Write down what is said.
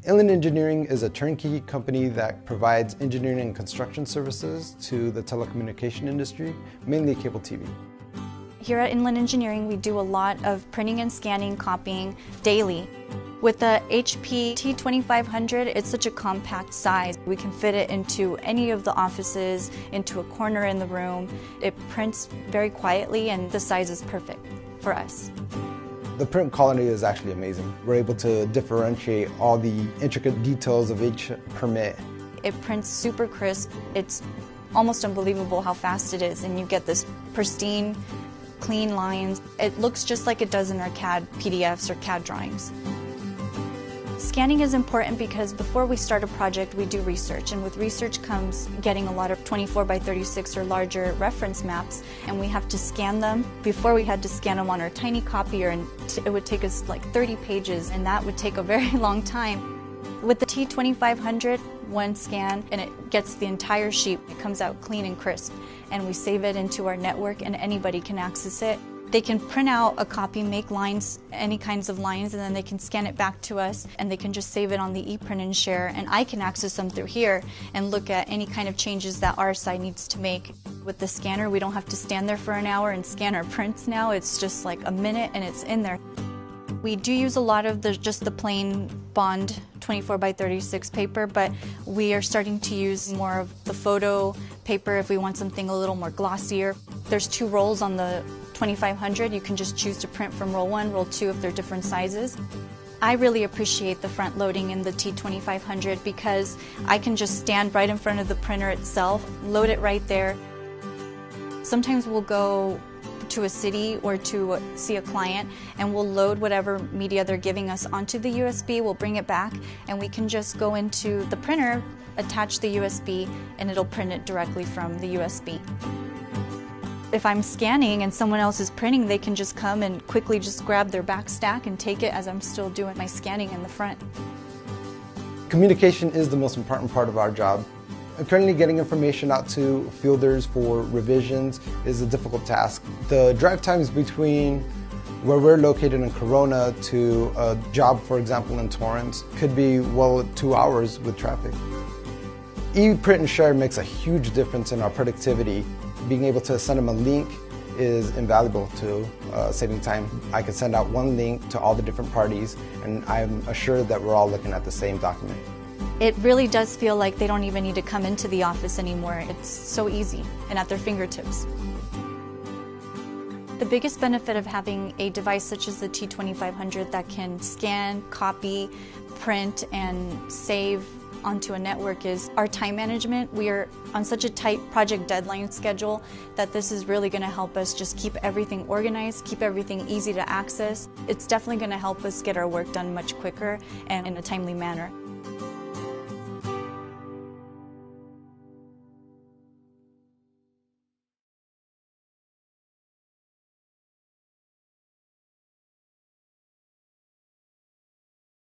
Inland Engineering is a turnkey company that provides engineering and construction services to the telecommunication industry, mainly cable TV. Here at Inland Engineering, we do a lot of printing and scanning, copying daily. With the HPDesignjetT2500, it's such a compact size. We can fit it into any of the offices, into a corner in the room. It prints very quietly and the size is perfect for us. The print quality is actually amazing. We're able to differentiate all the intricate details of each permit. It prints super crisp. It's almost unbelievable how fast it is, and you get this pristine, clean lines. It looks just like it does in our CAD PDFs or CAD drawings. Scanning is important because before we start a project, we do research, and with research comes getting a lot of 24 by 36 or larger reference maps, and we have to scan them. Before, we had to scan them on our tiny copier, and it would take us like 30 pages, and that would take a very long time. With the T2500, one scan and it gets the entire sheet. It comes out clean and crisp, and we save it into our network and anybody can access it. They can print out a copy, make lines, any kinds of lines, and then they can scan it back to us, and they can just save it on the ePrint and share, and I can access them through here and look at any kind of changes that our side needs to make. With the scanner, we don't have to stand there for an hour and scan our prints now. It's just like a minute and it's in there. We do use a lot of just the plain bond 24 by 36 paper, but we are starting to use more of the photo paper if we want something a little more glossier. There's 2 rolls on the 2500. You can just choose to print from roll 1, roll 2 if they're different sizes. I really appreciate the front loading in the T2500 because I can just stand right in front of the printer itself, load it right there. Sometimes we'll go to a city or to see a client, and we'll load whatever media they're giving us onto the USB, we'll bring it back, and we can just go into the printer, attach the USB, and it'll print it directly from the USB. If I'm scanning and someone else is printing, they can just come and quickly just grab their back stack and take it as I'm still doing my scanning in the front. Communication is the most important part of our job. Currently getting information out to fielders for revisions is a difficult task. The drive times between where we're located in Corona to a job, for example, in Torrance, could be, well, 2 hours with traffic. ePrint and share makes a huge difference in our productivity. Being able to send them a link is invaluable to saving time. I can send out one link to all the different parties, and I'm assured that we're all looking at the same document. It really does feel like they don't even need to come into the office anymore. It's so easy and at their fingertips. The biggest benefit of having a device such as the T2500 that can scan, copy, print, and save onto a network is our time management. We are on such a tight project deadline schedule that this is really going to help us just keep everything organized, keep everything easy to access. It's definitely going to help us get our work done much quicker and in a timely manner.